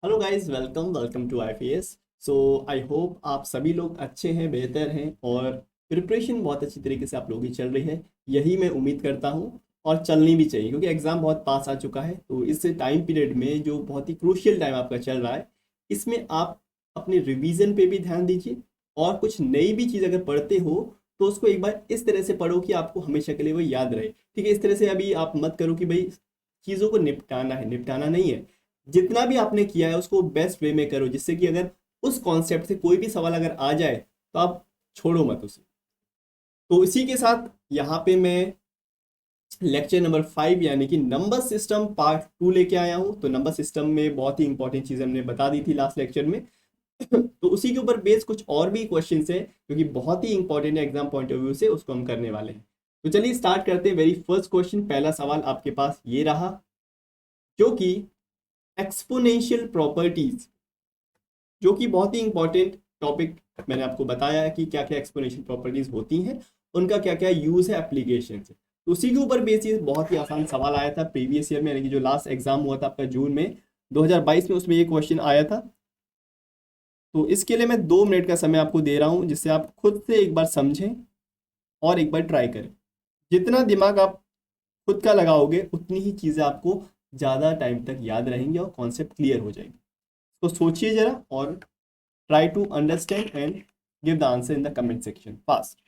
Hello guys, welcome welcome to IPS. So I hope आप सभी लोग अच्छे हैं, बेहतर हैं और प्रिपरेशन बहुत अच्छी तरीके से आप लोगों की चल रही है। यही मैं उम्मीद करता हूँ और चलनी भी चाहिए, क्योंकि एग्ज़ाम बहुत पास आ चुका है। तो इस टाइम पीरियड में जो बहुत ही क्रूशियल टाइम आपका चल रहा है, इसमें आप अपने रिवीजन पे भी ध्यान दीजिए। और कुछ नई भी चीज़ अगर पढ़ते हो तो उसको एक बार इस तरह से पढ़ो कि आपको हमेशा के लिए वो याद रहे। ठीक है, इस तरह से अभी आप मत करो कि भाई चीज़ों को निपटाना है, निपटाना नहीं है। जितना भी आपने किया है उसको बेस्ट वे में करो, जिससे कि अगर उस कॉन्सेप्ट से कोई भी सवाल अगर आ जाए तो आप छोड़ो मत उसे। तो इसी के साथ यहाँ पे मैं लेक्चर नंबर 5 यानी कि नंबर सिस्टम पार्ट 2 लेके आया हूँ। तो नंबर सिस्टम में बहुत ही इंपॉर्टेंट चीज़ हमने बता दी थी लास्ट लेक्चर में। तो उसी के ऊपर बेस कुछ और भी क्वेश्चंस है जो कि बहुत ही इंपॉर्टेंट है एग्जाम पॉइंट ऑफ व्यू से, उसको हम करने वाले हैं। तो चलिए स्टार्ट करते हैं। वेरी फर्स्ट क्वेश्चन, पहला सवाल आपके पास ये रहा, जो कि एक्सपोनेंशियल प्रॉपर्टीज, जो कि बहुत ही इंपॉर्टेंट टॉपिक। मैंने आपको बताया है कि क्या क्या एक्सपोनेंशियल प्रॉपर्टीज होती हैं, उनका क्या क्या यूज है, एप्लीकेशन है। तो उसी के ऊपर बेसिस बहुत ही आसान सवाल आया था प्रीवियस ईयर में, यानी कि जो लास्ट एग्जाम हुआ था आपका जून में 2022 में, उसमें ये क्वेश्चन आया था। तो इसके लिए मैं 2 मिनट का समय आपको दे रहा हूँ, जिससे आप खुद से एक बार समझें और एक बार ट्राई करें। जितना दिमाग आप खुद का लगाओगे उतनी ही चीज़ें आपको ज़्यादा टाइम तक याद रहेंगी और कॉन्सेप्ट क्लियर हो जाएंगे। तो सोचिए जरा और try to understand and give the answer in the comment section fast.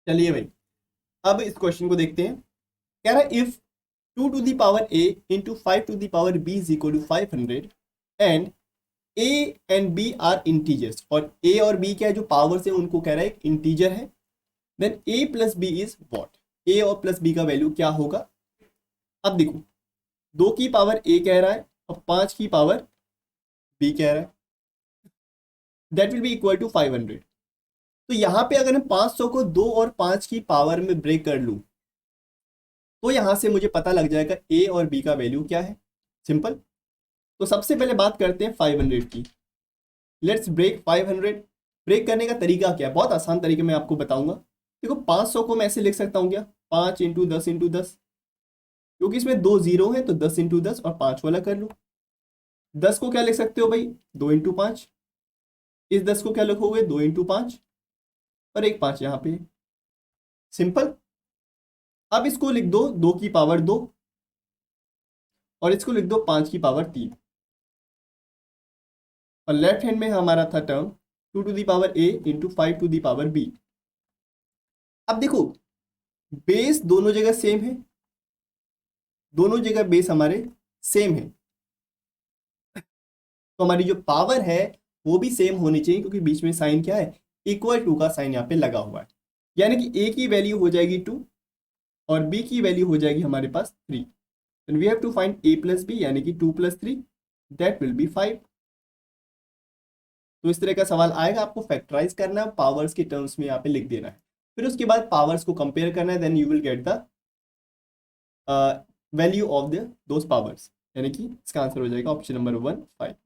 चलिए भाई, अब इस क्वेश्चन को देखते हैं। कह रहा है if 2 to the power a into 5 to the power b is equal to 500 and a and b are integers, और a और b क्या है, जो पावर्स है उनको कह रहा है एक इंटीजर है, then a plus b is what. a और प्लस b का वैल्यू क्या होगा। अब देखो, 2 की पावर a कह रहा है और 5 की पावर b कह रहा है, that will be equal to 500। तो यहाँ पे अगर मैं 500 को 2 और 5 की पावर में ब्रेक कर लूँ तो यहां से मुझे पता लग जाएगा ए और बी का वैल्यू क्या है। सिंपल। तो सबसे पहले बात करते हैं 500 की। Let's break 500। ब्रेक करने का तरीका क्या है, बहुत आसान तरीके में आपको बताऊंगा। देखो, 500 को मैं ऐसे लिख सकता हूँ क्या, 5 इंटू 10 इंटू 10, क्योंकि इसमें दो जीरो है तो 10 इंटू 10 और 5 वाला कर लो। 10 को क्या लिख सकते हो भाई, 2 इंटू 5। इस 10 को क्या लिखोगे, 2 इंटू 5, और एक 5 यहाँ पे। सिंपल। अब इसको लिख दो 2 की पावर 2, और इसको लिख दो 5 की पावर 3। और लेफ्ट हैंड में हमारा था term 2 to the power a into 5 to the power b। अब देखो, बेस दोनों जगह सेम है, दोनों जगह बेस हमारे सेम है, तो हमारी जो पावर है वो भी सेम होनी चाहिए, क्योंकि बीच में साइन क्या है, इक्वल टू का साइन यहाँ पे लगा हुआ है। यानी कि a की वैल्यू हो जाएगी 2 और b की वैल्यू हो जाएगी हमारे पास 3। Then we have to find a plus b, यानी कि 2 + 3, दैट विल बी 5। तो इस तरह का सवाल आएगा, आपको फैक्टराइज करना है, पावर्स के टर्म्स में यहाँ पे लिख देना है। फिर उसके बाद पावर्स को कंपेयर करना है, then you will get the value of the those powers, यानी कि इसका आंसर हो जाएगा ऑप्शन नंबर 1, 5।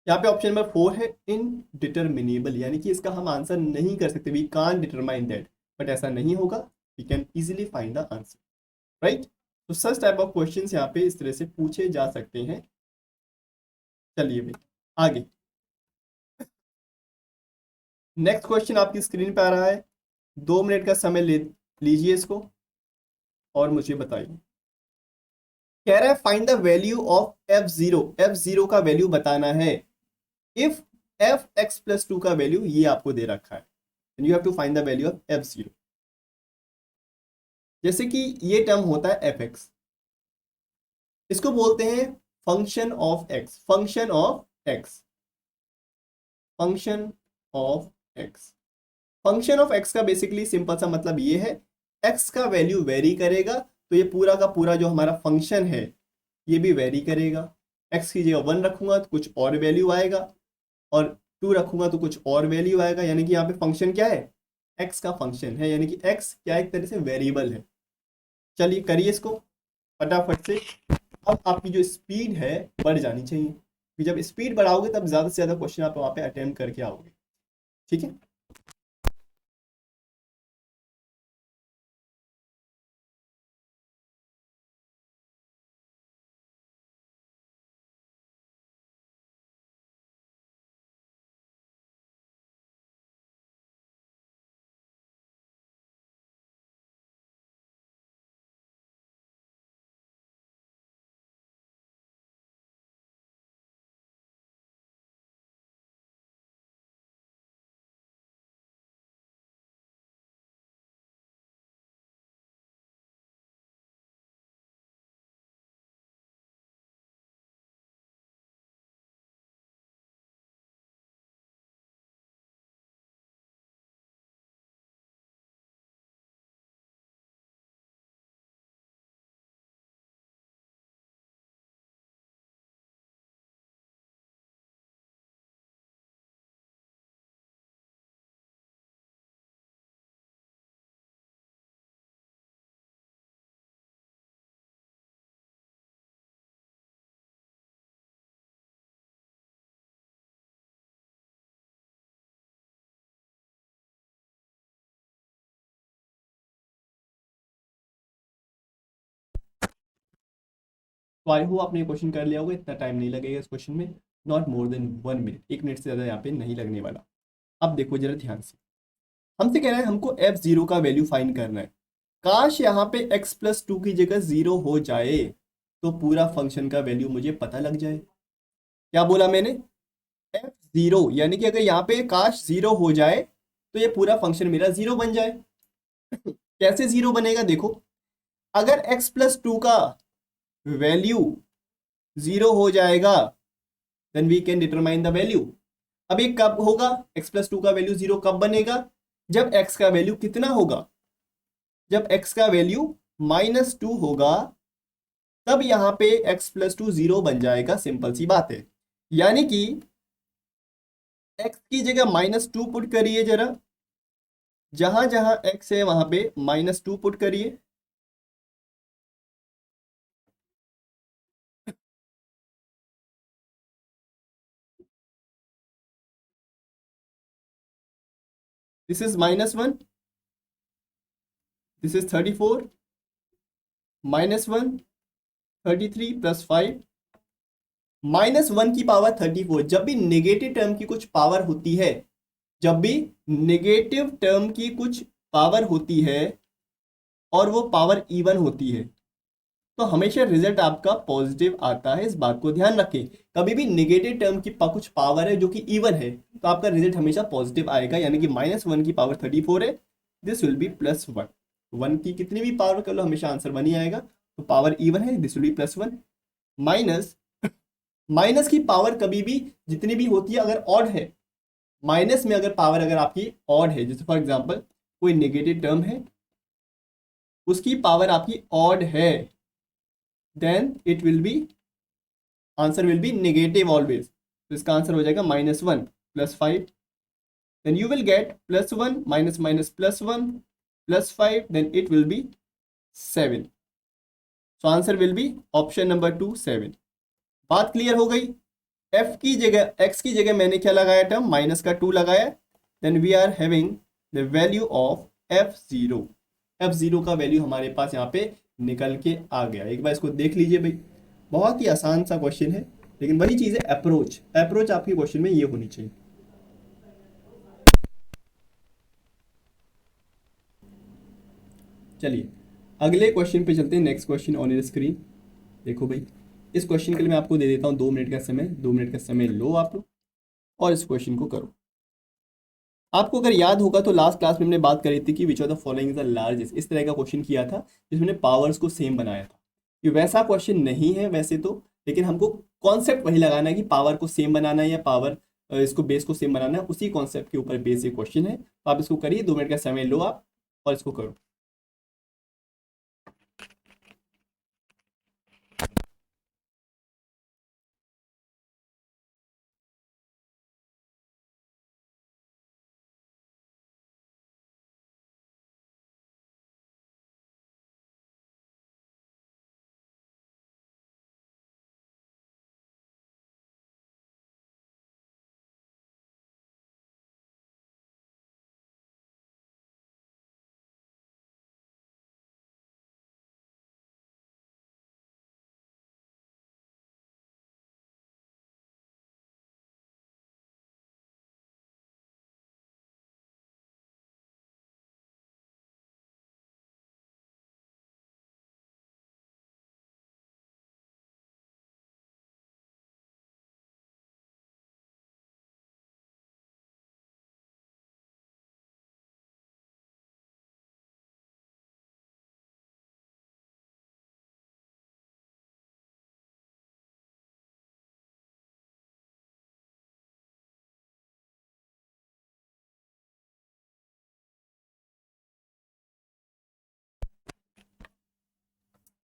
यहाँ पे ऑप्शन नंबर 4 है इनडिटरमिनेबल, यानी कि इसका हम आंसर नहीं कर सकते, we can't determine that, but ऐसा नहीं होगा, we can easily find the answer, right. तो सच टाइप ऑफ क्वेश्चंस यहाँ पे इस तरह से पूछे जा सकते हैं। चलिए भाई आगे, नेक्स्ट क्वेश्चन आपकी स्क्रीन पे आ रहा है, 2 मिनट का समय ले लीजिए इसको और मुझे बताइए। कह रहा है find the value of F zero का वैल्यू बताना है if F X plus two का वैल्यू ये आपको दे रखा है, you have to find the value of F zero. जैसे कि ये टर्म होता है एफ एक्स, इसको बोलते हैं function of x, function of x, function of x. Function of x का बेसिकली सिंपल सा मतलब ये है, एक्स का वैल्यू वेरी करेगा तो ये पूरा का पूरा जो हमारा फंक्शन है ये भी वेरी करेगा। एक्स की जगह 1 रखूंगा तो कुछ और वैल्यू आएगा, और 2 रखूंगा तो कुछ और वैल्यू आएगा, यानी कि यहाँ पे फंक्शन क्या है, एक्स का फंक्शन है, यानी कि एक्स क्या एक तरह से वेरिएबल है। चलिए करिए इसको फटाफट से। अब आपकी जो स्पीड है बढ़ जानी चाहिए, कि जब स्पीड बढ़ाओगे तब ज़्यादा से ज़्यादा क्वेश्चन आप वहाँ पे अटेम्प्ट करके आओगे, ठीक है। तो आई होप आपने क्वेश्चन कर लिया होगा, इतना टाइम नहीं लगेगा इस क्वेश्चन में, not more than 1 minute, 1 minute से ज़्यादा यहाँ पे नहीं लगने वाला। अब देखो जरा ध्यान से, हमसे कह रहा है हमको एफ जीरो का वैल्यू फाइंड करना है। काश यहाँ पे एक्स प्लस टू की जगह जीरो हो जाए तो पूरा फंक्शन का वैल्यू मुझे पता लग जाए। क्या बोला मैंने, एफ जीरो, यानी कि अगर यहाँ पे काश जीरो हो जाए तो ये पूरा फंक्शन मेरा जीरो बन जाए। कैसे जीरो बनेगा देखो, अगर एक्स प्लस टू का वैल्यू जीरो हो जाएगा then we can determine the value. अब ये कब होगा, एक्स प्लस टू का वैल्यू जीरो कब बनेगा, जब एक्स का वैल्यू कितना होगा, जब एक्स का वैल्यू -2 होगा, तब यहाँ पे एक्स प्लस टू जीरो बन जाएगा, सिंपल सी बात है। यानी कि एक्स की जगह -2 पुट करिए जरा, जहां जहां एक्स है वहां पे -2 पुट करिए, दिस इज -1, दिस इज 34, -1, 33 + 5, -1 की पावर 34। जब भी नेगेटिव टर्म की कुछ पावर होती है, जब भी नेगेटिव टर्म की कुछ पावर होती है और वो पावर इवन होती है, तो हमेशा रिजल्ट आपका पॉजिटिव आता है, इस बात को ध्यान रखें। कभी भी नेगेटिव टर्म की कुछ पावर है जो कि इवन है तो आपका रिजल्ट हमेशा पॉजिटिव आएगा, यानी कि -1 की पावर 34 है, दिस विल बी +1। 1 की कितनी भी पावर कर लो हमेशा आंसर 1 ही आएगा, तो पावर इवन है, this will be +1। Minus, minus की पावर कभी भी जितनी भी होती है अगर ऑड है, माइनस में अगर पावर अगर आपकी ऑड है, जैसे फॉर एग्जांपल कोई नेगेटिव टर्म है उसकी पावर आपकी ऑड है, then it will be, answer will be negative always. तो इसका आंसर हो जाएगा -1 + 5, then you will get +1 - +1 + 5, then it will be 7। So answer will be option number 2 7। बात क्लियर हो गई। एफ की जगह, एक्स की जगह मैंने क्या लगाया टर्म, माइनस का 2 लगाया, then we are having the value of f0। f0 का वैल्यू हमारे पास यहाँ पे निकल के आ गया। एक बार इसको देख लीजिए भाई, बहुत ही आसान सा क्वेश्चन है, लेकिन वही चीज़ है अप्रोच, अप्रोच आपके क्वेश्चन में ये होनी चाहिए। चलिए अगले क्वेश्चन पे चलते हैं। Next question on your screen. देखो भाई, इस क्वेश्चन के लिए मैं आपको दे देता हूँ 2 मिनट का समय। 2 मिनट का समय लो आप लोग और इस क्वेश्चन को करो। आपको अगर याद होगा तो लास्ट क्लास में हमने बात करी थी कि which of the following is the largest, इस तरह का क्वेश्चन किया था जिसमें पावर्स को सेम बनाया था। ये वैसा क्वेश्चन नहीं है वैसे तो, लेकिन हमको कॉन्सेप्ट वही लगाना है कि पावर को सेम बनाना है या पावर इसको बेस को सेम बनाना है, उसी कॉन्सेप्ट के ऊपर बेसिक क्वेश्चन है। तो आप इसको करिए, 2 मिनट का समय लो आप और इसको करो।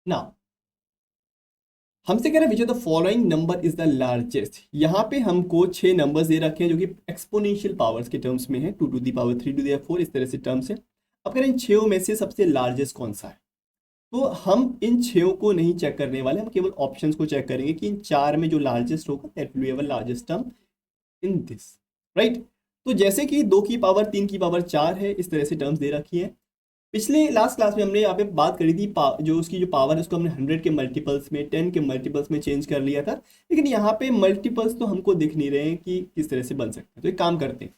ना हमसे कह रहे हैं which of the following number is the largest. यहाँ पे हमको 6 नंबर्स दे रखे हैं जो कि एक्सपोनेंशियल पावर्स के टर्म्स में है, 2 to the power 3 to the 4 इस तरह से टर्म्स है। अब कह रहे हैं इन 6 में से सबसे लार्जेस्ट कौन सा है। तो हम इन 6 को नहीं चेक करने वाले, हम केवल ऑप्शंस को चेक करेंगे कि इन 4 में जो लार्जेस्ट होगा that will be our largest term in this, right. तो जैसे कि 2 की पावर 3 की पावर 4 है, इस तरह से टर्म्स दे रखी है। पिछले लास्ट क्लास में हमने यहाँ पे बात करी थी जो उसकी जो पावर है उसको हमने 100 के मल्टीपल्स में, 10 के मल्टीपल्स में चेंज कर लिया था, लेकिन यहाँ पे मल्टीपल्स तो हमको दिख नहीं रहे हैं कि किस तरह से बन सकते हैं। तो एक काम करते हैं,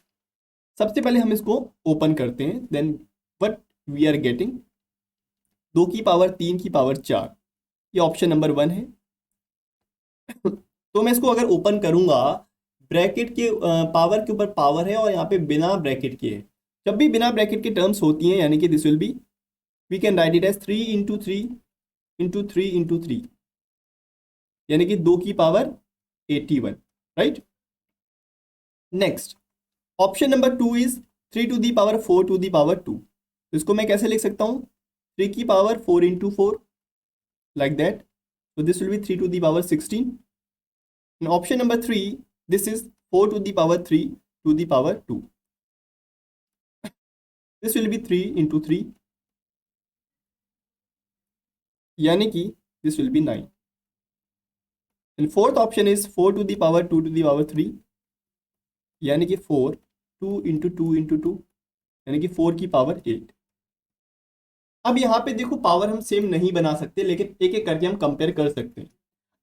सबसे पहले हम इसको ओपन करते हैं, then what we are getting 2 की पावर 3 की पावर 4, ये ऑप्शन नंबर 1 है। तो मैं इसको अगर ओपन करूंगा, ब्रैकेट के पावर के ऊपर पावर है और यहाँ पे बिना ब्रैकेट के है। जब भी बिना ब्रैकेट के टर्म्स होती हैं यानी कि this will be, we can write it as 3 into 3 into 3 into 3, यानी कि 2 की power 81, right. Next option number 2 is 3 to the power 4 to the power 2। तो इसको मैं कैसे लिख सकता हूँ, 3 की power 4 into 4 like that, so this will be 3 to the power 16। and option number 3, this is 4 to the power 3 to the power 2, this will be 3 into 3, यानी कि this will be 9। and fourth option is 4 to the power 2 to the power 3, यानी कि 4, 2 into 2 into 2, यानी कि 4 की power 8। अब यहाँ पे देखो पावर हम सेम नहीं बना सकते, लेकिन एक एक करके हम कंपेयर कर सकते हैं।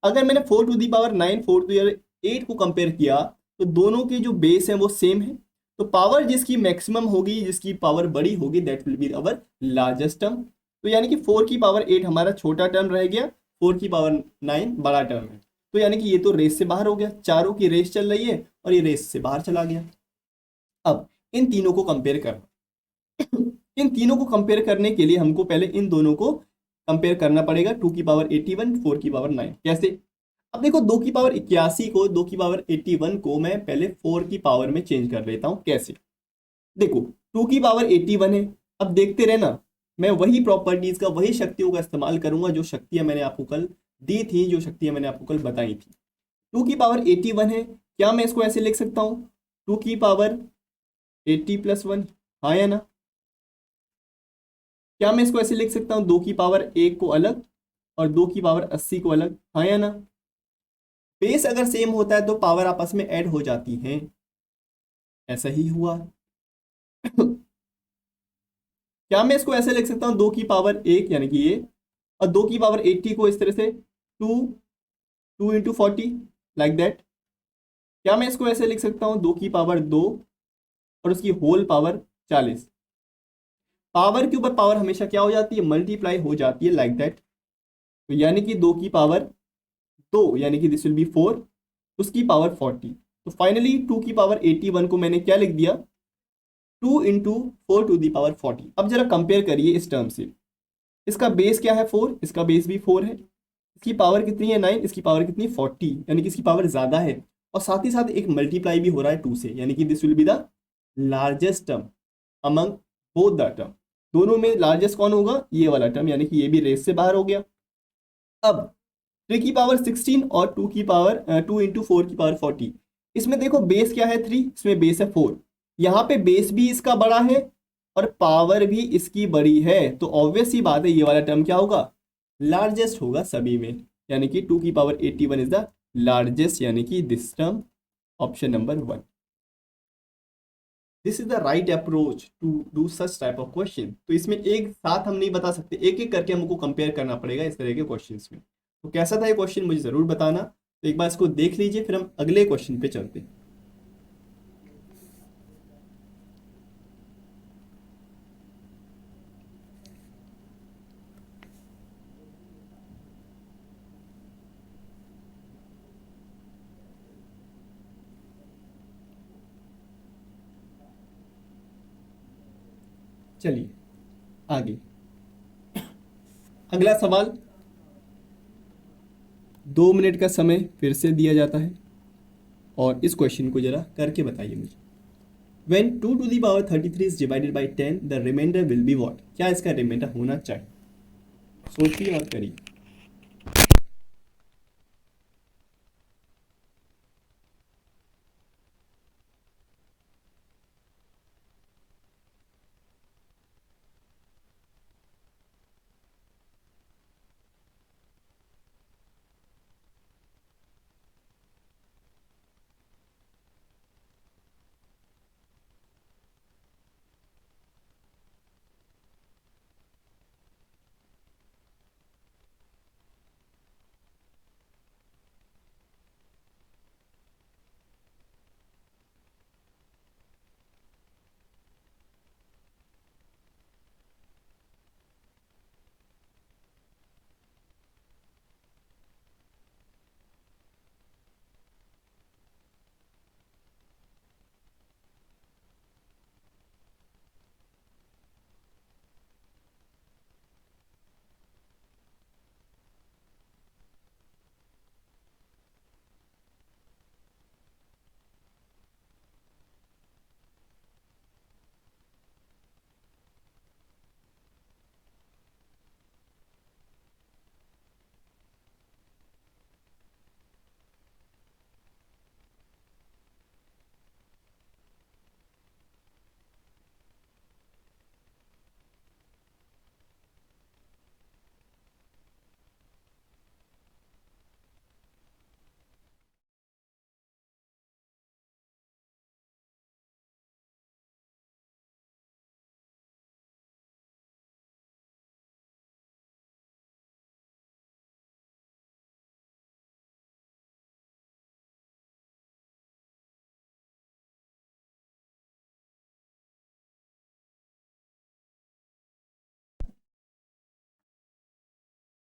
अगर मैंने 4 to the power 9, 4 to the power 8 को कंपेयर किया तो दोनों के जो बेस हैं वो सेम है। तो पावर जिसकी मैक्सिमम होगी, जिसकी पावर बड़ी होगी, that will be our largest term. तो यानी कि 4 की पावर 8 हमारा छोटा टर्म रह गया, 4 की पावर 9 बड़ा टर्म है। तो यानी कि ये तो रेस से बाहर हो गया, चारों की रेस चल रही है और ये रेस से बाहर चला गया। अब इन तीनों को कंपेयर करना, इन तीनों को कंपेयर करने के लिए हमको पहले इन दोनों को कंपेयर करना पड़ेगा, 2 की पावर 81, 4 की पावर 9। कैसे, अब देखो 2 की पावर 81 को, 2 की पावर 81 को मैं पहले 4 की पावर में चेंज कर लेता हूं। कैसे, देखो 2 की पावर 81 है, अब देखते रहना, मैं वही प्रॉपर्टीज का, वही शक्तियों का इस्तेमाल करूंगा जो शक्तियां मैंने आपको कल दी थी, जो शक्तियां मैंने आपको कल बताई थी। 2 की पावर 81 है, क्या मैं इसको ऐसे लिख सकता हूँ, 2 की पावर 80 + 1, हाँ या ना। क्या मैं इसको ऐसे लिख सकता हूँ, 2 की पावर 1 को अलग और 2 की पावर 80 को अलग, हाँ या ना। बेस अगर सेम होता है तो पावर आपस में ऐड हो जाती हैं, ऐसा ही हुआ। क्या मैं इसको ऐसे लिख सकता हूँ, 2 की पावर 1 यानी कि ये, और 2 की पावर 80 को इस तरह से, 2 2 × 40 लाइक दैट। क्या मैं इसको ऐसे लिख सकता हूँ, 2 की पावर 2 और उसकी होल पावर 40। पावर के ऊपर पावर हमेशा क्या हो जाती है, मल्टीप्लाई हो जाती है, लाइक दैट। तो यानी कि 2 की पावर 2 यानी कि दिस विल बी 4, उसकी पावर 40। तो फाइनली 2 की पावर 81 को मैंने क्या लिख दिया, 2 × 4 टू दी पावर 40। अब जरा कंपेयर करिए इस टर्म से, इसका बेस क्या है 4, इसका बेस भी 4 है, इसकी पावर कितनी है 9, इसकी पावर कितनी 40, यानी कि इसकी पावर ज्यादा है, और साथ ही साथ एक मल्टीप्लाई भी हो रहा है 2 से, यानी कि this will be the largest term among both the term. दोनों में लार्जेस्ट कौन होगा, ये वाला टर्म, यानी कि ये भी रेस से बाहर हो गया। अब 3 की पावर 16 और 2 × 4 की पावर 40, इसमें देखो बेस क्या है 3, इसमें बेस है 4, यहाँ पे बेस भी इसका बड़ा है और पावर भी इसकी बड़ी है, तो ऑब्वियस सी बात है ये वाला टर्म क्या होगा, लार्जेस्ट होगा सभी में, यानी कि 2 की पावर 81 इज द लार्जेस्ट, यानी कि this term, option number 1। This is the right approach to do such type of question. तो इसमें एक साथ हम नहीं बता सकते, एक एक करके हमको कंपेयर करना पड़ेगा इस तरह के क्वेश्चंस में। तो कैसा था ये क्वेश्चन मुझे जरूर बताना। तो एक बार इसको देख लीजिए, फिर हम अगले क्वेश्चन पे चलते हैं। चलिए आगे, अगला सवाल, 2 मिनट का समय फिर से दिया जाता है और इस क्वेश्चन को जरा करके बताइए मुझे। When 2 to the power 33 is divided by 10, the remainder will be what? क्या इसका रिमाइंडर होना चाहिए, सोचिए और करिए।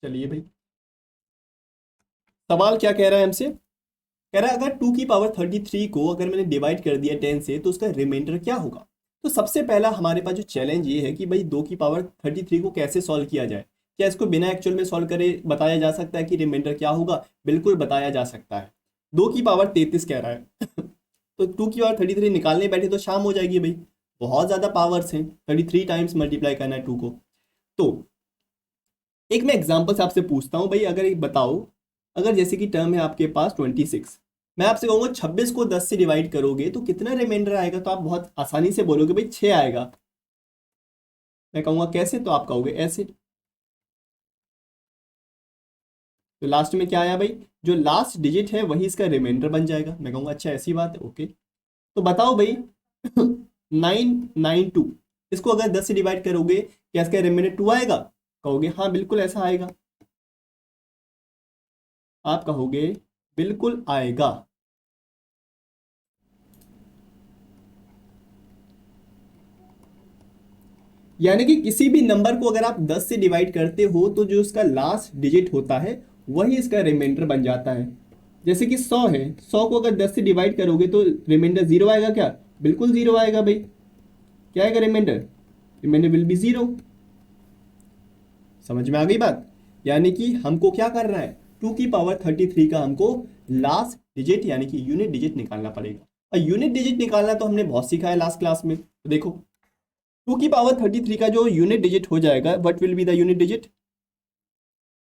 चलिए भाई, सवाल क्या कह रहा है हमसे, कह रहा है अगर 2 की पावर 33 को अगर मैंने डिवाइड कर दिया 10 से तो उसका रिमाइंडर क्या होगा। तो सबसे पहला हमारे पास जो चैलेंज ये है कि भाई 2 की पावर 33 को कैसे सॉल्व किया जाए। क्या इसको बिना एक्चुअल में सॉल्व करे बताया जा सकता है कि रिमाइंडर क्या होगा, बिल्कुल बताया जा सकता है। 2 की पावर 33 कह रहा है तो 2 की पावर 33 निकालने बैठे तो शाम हो जाएगी भाई, बहुत ज्यादा पावर्स हैं, 33 टाइम्स मल्टीप्लाई करना है 2 को। तो एक मैं एग्जाम्पल से आपसे पूछता हूँ भाई, अगर एक बताओ, अगर जैसे कि टर्म है आपके पास 26, मैं आपसे कहूंगा 26 को 10 से डिवाइड करोगे तो कितना रिमाइंडर आएगा, तो आप बहुत आसानी से बोलोगे भाई 6 आएगा। मैं कहूंगा कैसे, तो आप कहोगे ऐसे। तो लास्ट में क्या आया भाई, जो लास्ट डिजिट है वही इसका रिमाइंडर बन जाएगा। मैं कहूँगा अच्छा ऐसी बात है, ओके। तो बताओ भाई 992, इसको अगर 10 से डिवाइड करोगे क्या इसका रिमाइंडर 2 आएगा? कहोगे हाँ बिल्कुल ऐसा आएगा, आप कहोगे बिल्कुल आएगा। यानी कि किसी भी नंबर को अगर आप 10 से डिवाइड करते हो तो जो उसका लास्ट डिजिट होता है वही इसका रिमाइंडर बन जाता है। जैसे कि 100 है, 100 को अगर 10 से डिवाइड करोगे तो रिमाइंडर 0 आएगा क्या? बिल्कुल 0 आएगा भाई। क्या आएगा रिमाइंडर? Remainder will B 0। समझ में आ गई बात? यानी कि हमको क्या करना है, 2 की पावर 33 का हमको लास्ट डिजिट यानी कि यूनिट डिजिट निकालना पड़ेगा। और यूनिट डिजिट निकालना तो हमने बहुत सीखा है लास्ट क्लास में। तो देखो 2 की पावर 33 का जो यूनिट डिजिट हो जाएगा, what will be the unit digit?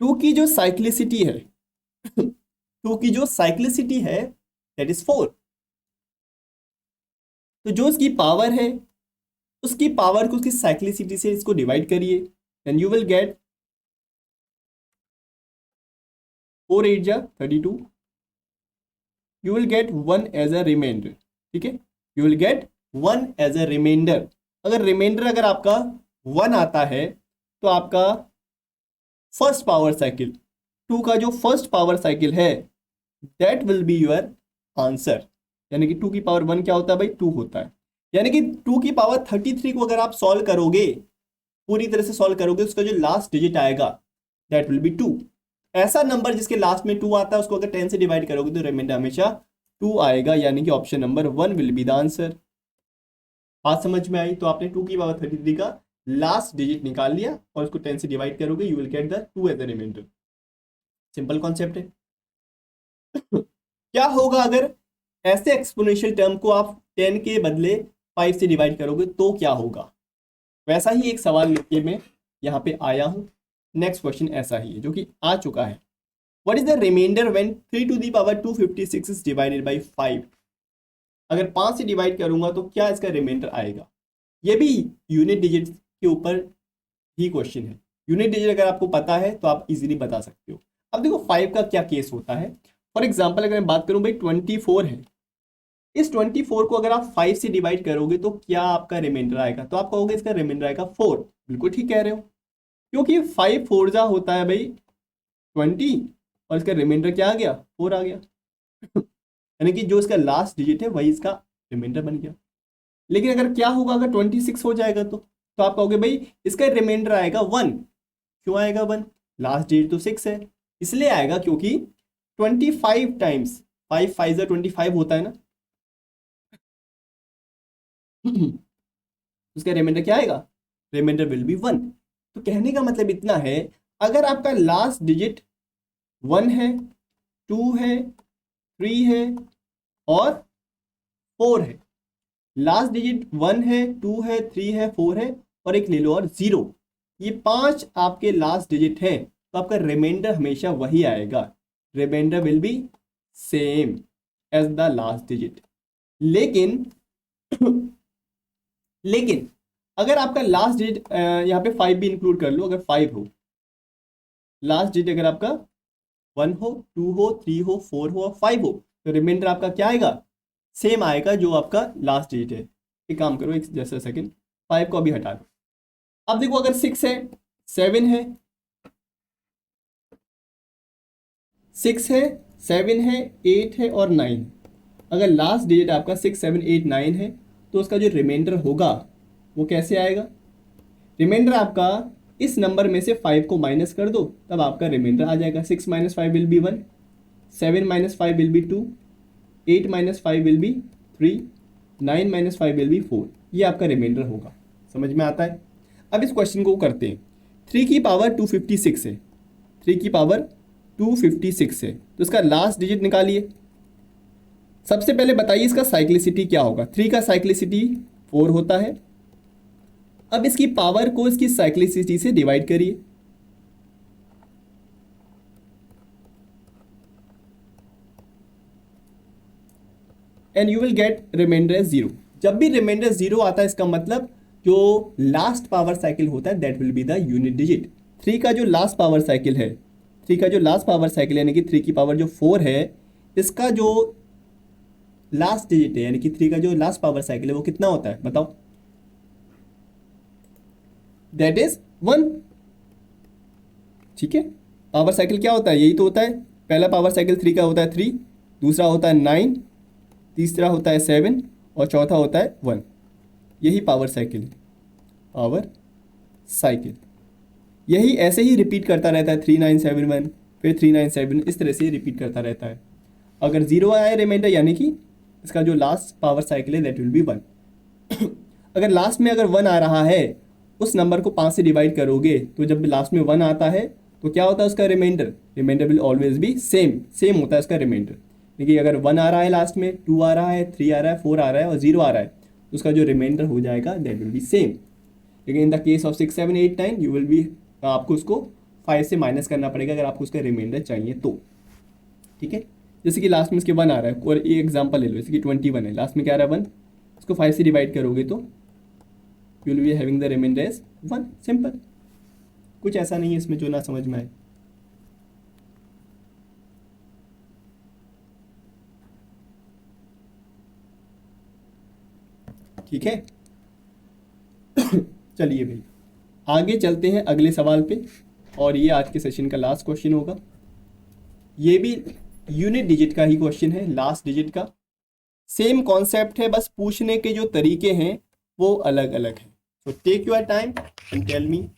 2 की जो साइक्लिसिटी है 2 की जो साइक्लिसिटी है दैट इज 4। तो जो उसकी पावर है उसकी पावर को उसकी साइक्लिसिटी से इसको डिवाइड करिए, देन यू विल गेट 4 8 जा 32, you will get 1 as a remainder. ठीक है, you will get 1 as a remainder. अगर रिमाइंडर अगर आपका 1 आता है तो आपका फर्स्ट पावर साइकिल 2 का जो फर्स्ट पावर साइकिल है that will be your answer. यानी कि 2 की पावर 1 क्या होता है भाई? 2 होता है। यानी कि 2 की पावर 33 को अगर आप सॉल्व करोगे, पूरी तरह से सॉल्व करोगे, उसका जो लास्ट डिजिट आएगा दैट विल बी 2। ऐसा नंबर जिसके लास्ट में 2 आता है उसको अगर 10 से डिवाइड करोगे तो रिमाइंडर हमेशा 2 आएगा। यानी कि option number 1 will be the answer. बात समझ में आई? तो आपने 2 की पावर 33 का लास्ट डिजिट निकाल लिया और उसको 10 से डिवाइड करोगे, you will get the 2 as the remainder. Simple concept है। क्या होगा अगर ऐसे एक्सपोनेंशियल टर्म को आप 10 के बदले 5 से डिवाइड करोगे तो क्या होगा? वैसा ही एक सवाल लेके मैं यहाँ पे आया हूँ। नेक्स्ट क्वेश्चन ऐसा ही है जो कि आ चुका है। What is the remainder when 3 to the power 256 is divided by 5? अगर 5 से डिवाइड करूंगा तो क्या इसका रिमाइंडर आएगा? ये भी यूनिट डिजिट के ऊपर ही क्वेश्चन है। यूनिट डिजिट अगर आपको पता है तो आप इजीली बता सकते हो। अब देखो 5 का क्या केस होता है। फॉर एग्जाम्पल अगर मैं बात करूं भाई 24 है, इस 24 को अगर आप 5 से डिवाइड करोगे तो क्या आपका रिमाइंडर आएगा? तो आप कहोगे इसका रिमाइंडर आएगा 4। बिल्कुल ठीक कह रहे हो, क्योंकि 5 4 जा होता है भाई 20 और इसका रिमाइंडर क्या आ गया? 4 आ गया। यानी कि जो इसका लास्ट डिजिट है वही इसका रिमाइंडर बन गया। लेकिन अगर क्या होगा अगर 26 हो जाएगा तो आप कहोगे भाई इसका रिमाइंडर आएगा 1। क्यों आएगा 1? लास्ट डिजिट तो 6 है, इसलिए आएगा क्योंकि 25 टाइम्स 5 5 जा 25 होता है ना। उसका रिमाइंडर क्या आएगा? Remainder will be 1। तो कहने का मतलब इतना है, अगर आपका लास्ट डिजिट 1 है, 2 है, 3 है और 4 है, लास्ट डिजिट 1 है, 2 है, 3 है, 4 है और एक ले लो और 0, ये 5 आपके लास्ट डिजिट हैं, तो आपका रिमाइंडर हमेशा वही आएगा। Remainder will be same as the last digit. लेकिन लेकिन अगर आपका लास्ट डिजिट यहाँ पे 5 भी इंक्लूड कर लो, अगर 5 हो लास्ट डिजिट, अगर आपका 1 हो, 2 हो, 3 हो, 4 हो और 5 हो, तो रिमाइंडर आपका क्या आएगा? सेम आएगा जो आपका लास्ट डिजिट है। एक काम करो, एक जैसा सेकंड 5 को अभी हटा दो। अब देखो अगर 6 है, 7 है, 6 है, 7 है, 8 है और 9, अगर लास्ट डिजिट आपका 6 7 8 9 है तो उसका जो रिमाइंडर होगा वो कैसे आएगा? रिमाइंडर आपका इस नंबर में से 5 को माइनस कर दो तब आपका रिमाइंडर आ जाएगा। 6 minus 5 will be 1, 7 minus 5 will be 2, 8 minus 5 will be 3, 9 minus 5 will be 4। ये आपका रिमाइंडर होगा। समझ में आता है? अब इस क्वेश्चन को करते हैं। 3 की पावर 256 है, 3 की पावर 256 है, तो इसका लास्ट डिजिट निकालिए। सबसे पहले बताइए इसका साइक्लिसिटी क्या होगा। 3 का साइक्लिसिटी 4 होता है। अब इसकी पावर को इसकी साइक्लिसिटी से डिवाइड करिए। And you will get remainder as 0। जब भी रिमाइंडर 0 आता है इसका मतलब जो लास्ट पावर साइकिल होता है that will be the unit digit. 3 का जो लास्ट पावर साइकिल है, थ्री का जो लास्ट पावर साइकिल यानी कि थ्री की पावर जो फोर है, इसका जो लास्ट डिजिट है यानी कि थ्री का जो लास्ट पावर साइकिल है वो कितना होता है बताओ? That is one. ठीक है, पावर साइकिल क्या होता है? यही तो होता है। पहला पावर साइकिल थ्री का होता है थ्री, दूसरा होता है नाइन, तीसरा होता है सेवन और चौथा होता है वन। यही पावर साइकिल है, पावर साइकिल। यही ऐसे ही रिपीट करता रहता है, थ्री नाइन सेवन वन, फिर थ्री नाइन सेवन, इस तरह से रिपीट करता रहता है। अगर जीरो आया रिमाइंडर यानी कि इसका जो लास्ट पावर साइकिल है दैट विल बी वन। अगर लास्ट में अगर वन आ रहा है, उस नंबर को पाँच से डिवाइड करोगे तो जब लास्ट में वन आता है तो क्या होता है उसका remainder? Remainder will always be same, same होता है उसका रिमाइंडर। देखिए अगर वन आ रहा है लास्ट में, टू आ रहा है, थ्री आ रहा है, फोर आ रहा है और जीरो आ रहा है, तो उसका जो रिमाइंडर हो जाएगा दैट विल बी सेम। लेकिन in the case of six seven eight nine you will be, आपको उसको फाइव से माइनस करना पड़ेगा अगर आपको उसका रिमाइंडर चाहिए तो। ठीक है, जैसे कि लास्ट में इसके वन आ रहा है और एक एग्जांपल ले लो, जैसे कि 21 है, लास्ट में क्या आ रहा है वन, इसको फाइव से डिवाइड करोगे तो you will be having the remainder as one. Simple, कुछ ऐसा नहीं है इसमें जो ना समझ में आए। ठीक है, चलिए भाई आगे चलते हैं अगले सवाल पे, और ये आज के सेशन का लास्ट क्वेश्चन होगा। ये भी यूनिट डिजिट का ही क्वेश्चन है, लास्ट डिजिट का। सेम कॉन्सेप्ट है, बस पूछने के जो तरीके हैं वो अलग अलग हैं। So take your time and tell me.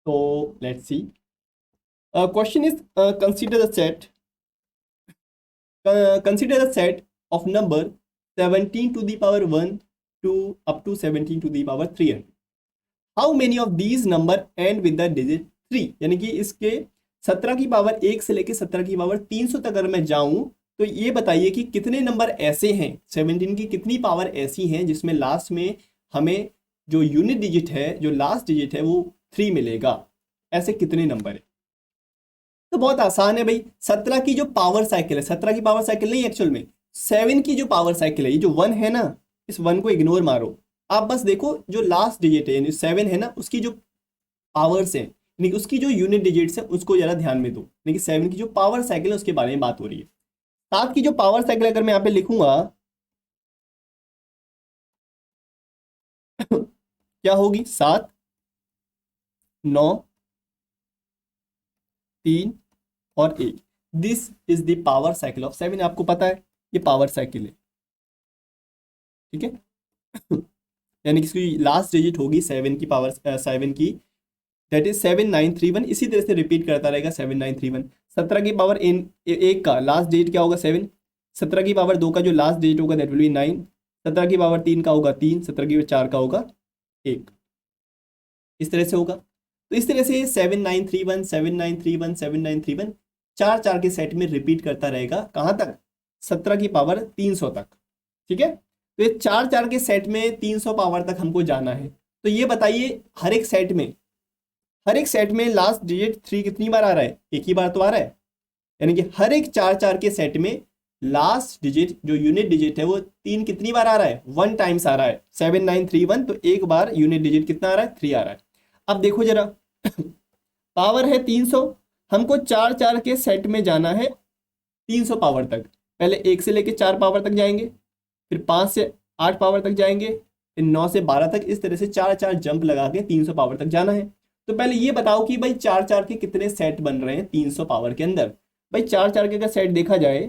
So let's see. Question is consider the set of number 17 to the power 1 to up to 17 to the power 300. How many of these number end with the digit 3? यानी कि इसके 17 की power 1 से लेके 17 की power 300 तक अगर मैं जाऊं तो ये बताइए कि कितने नंबर ऐसे हैं, 17 की कितनी पावर ऐसी हैं जिसमें लास्ट में हमें जो यूनिट डिजिट है, जो लास्ट डिजिट है वो 3 मिलेगा। ऐसे कितने नंबर है? तो बहुत आसान है भाई, 17 की जो पावर साइकिल है, 17 की पावर साइकिल नहीं एक्चुअल में 7 की जो पावर साइकिल है, ये जो 1 है ना, इस 1 को इग्नोर मारो, आप बस देखो जो लास्ट डिजिट है यानी 7 है ना, उसकी जो पावर्स है यानी उसकी जो यूनिट डिजिट्स है उसको जरा ध्यान में दो। यानी कि 7 की जो पावर साइकिल है उसके बारे में बात हो रही है। 7 की जो पावर साइकिल अगर मैं यहाँ पे लिखूंगा क्या होगी? 7, 9, 3 और 1। This is the power cycle of 7, आपको पता है ये पावर साइकिल है, ठीक है। यानी कि इसकी लास्ट डिजिट होगी 7 की पावर 7 की, दैट इज 7931। इसी तरह से रिपीट करता रहेगा 7931। 17 की पावर इन एक का लास्ट डिजिट क्या होगा 7, 17 की पावर 2 का जो लास्ट डिजिट होगा दैट विल बी 9, 17 की पावर 3 का होगा 3, 17 की पावर 4 का होगा 1, इस तरह से होगा। तो इस तरह से 7931 7931 7931 चार चार के सेट में रिपीट करता रहेगा, कहाँ तक, 17 की पावर 300 तक, ठीक है। तो ये चार चार के सेट में 300 पावर तक हमको जाना है। तो ये बताइए हर एक सेट में लास्ट डिजिट 3 कितनी बार आ रहा है, एक ही बार तो आ रहा है। यानी कि हर एक चार चार के सेट में लास्ट डिजिट जो यूनिट डिजिट है वो 3 कितनी बार आ रहा है, 1 टाइम्स आ रहा है। 7931 तो एक बार यूनिट डिजिट कितना आ रहा है, 3 आ रहा है। अब देखो जरा पावर है 300, हमको चार चार के सेट में जाना है 300 पावर तक। पहले 1 से लेके 4 पावर तक जाएंगे, फिर 5 से 8 पावर तक जाएंगे, फिर 9 से 12 तक, इस तरह से चार चार जंप लगा के 300 पावर तक जाना है। तो पहले ये बताओ कि भाई चार चार के कितने सेट बन रहे हैं 300 पावर के अंदर। भाई चार चार के अगर सेट देखा जाए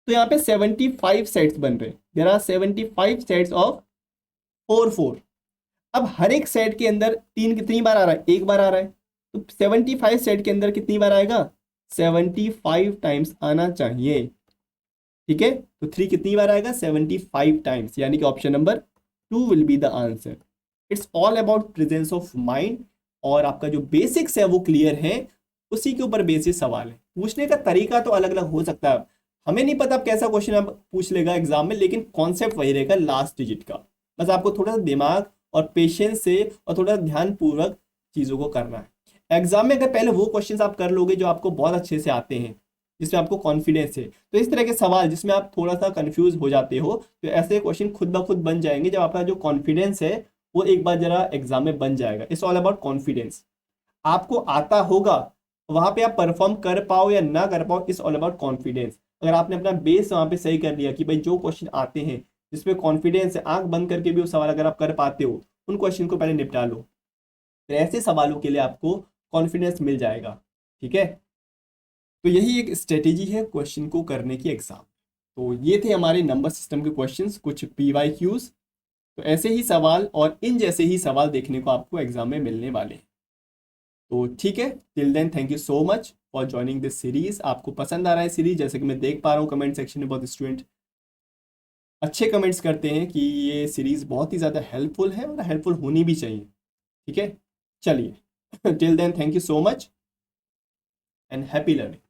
तो यहाँ पे 75 सेट्स बन रहे हैं। There are 75 sets of 4 4। अब हर एक सेट के अंदर 3 कितनी बार आ रहा है, एक बार आ रहा है। तो 75 सेट के अंदर कितनी बार आएगा, 75 टाइम्स आना चाहिए, ठीक है। तो 3 कितनी बार आएगा, 75 टाइम्स, यानी कि option number 2 will be the answer. It's all about presence of mind, और आपका जो बेसिक्स है वो क्लियर है, उसी के ऊपर बेसिस सवाल है। पूछने का तरीका तो अलग अलग हो सकता है, हमें नहीं पता आप कैसा क्वेश्चन आप पूछ लेगा एग्जाम में, लेकिन कॉन्सेप्ट वही रहेगा लास्ट डिजिट का। बस आपको थोड़ा सा दिमाग और पेशेंस से और थोड़ा ध्यान पूर्वक चीज़ों को करना है। एग्जाम में अगर पहले वो क्वेश्चंस आप कर लोगे जो आपको बहुत अच्छे से आते हैं, जिसमें आपको कॉन्फिडेंस है, तो इस तरह के सवाल जिसमें आप थोड़ा सा कंफ्यूज हो जाते हो, तो ऐसे क्वेश्चन खुद ब खुद बन जाएंगे जब आपका जो कॉन्फिडेंस है वो एक बार जरा एग्जाम में बन जाएगा। It's all about confidence. आपको आता होगा, वहां पे आप परफॉर्म कर पाओ या ना कर पाओ, इट्स ऑल अबाउट कॉन्फिडेंस। अगर आपने अपना बेस वहां पे सही कर लिया कि भाई जो क्वेश्चन आते हैं जिसमें कॉन्फिडेंस है, आंख बंद करके भी वो सवाल अगर आप कर पाते हो, उन क्वेश्चन को पहले निपटा लो, तो ऐसे सवालों के लिए आपको कॉन्फिडेंस मिल जाएगा, ठीक है। तो यही एक स्ट्रेटेजी है क्वेश्चन को करने की एग्जाम। तो ये थे हमारे नंबर सिस्टम के क्वेश्चंस, कुछ PYQs। तो ऐसे ही सवाल और इन जैसे ही सवाल देखने को आपको एग्जाम में मिलने वाले हैं। तो ठीक है, till then thank you so much for joining this series. आपको पसंद आ रहा है सीरीज, जैसे कि मैं देख पा रहा हूँ कमेंट सेक्शन में बहुत स्टूडेंट अच्छे कमेंट्स करते हैं कि ये सीरीज बहुत ही ज़्यादा हेल्पफुल है और हेल्पफुल होनी भी चाहिए, ठीक है। चलिए till then thank you so much and happy learning.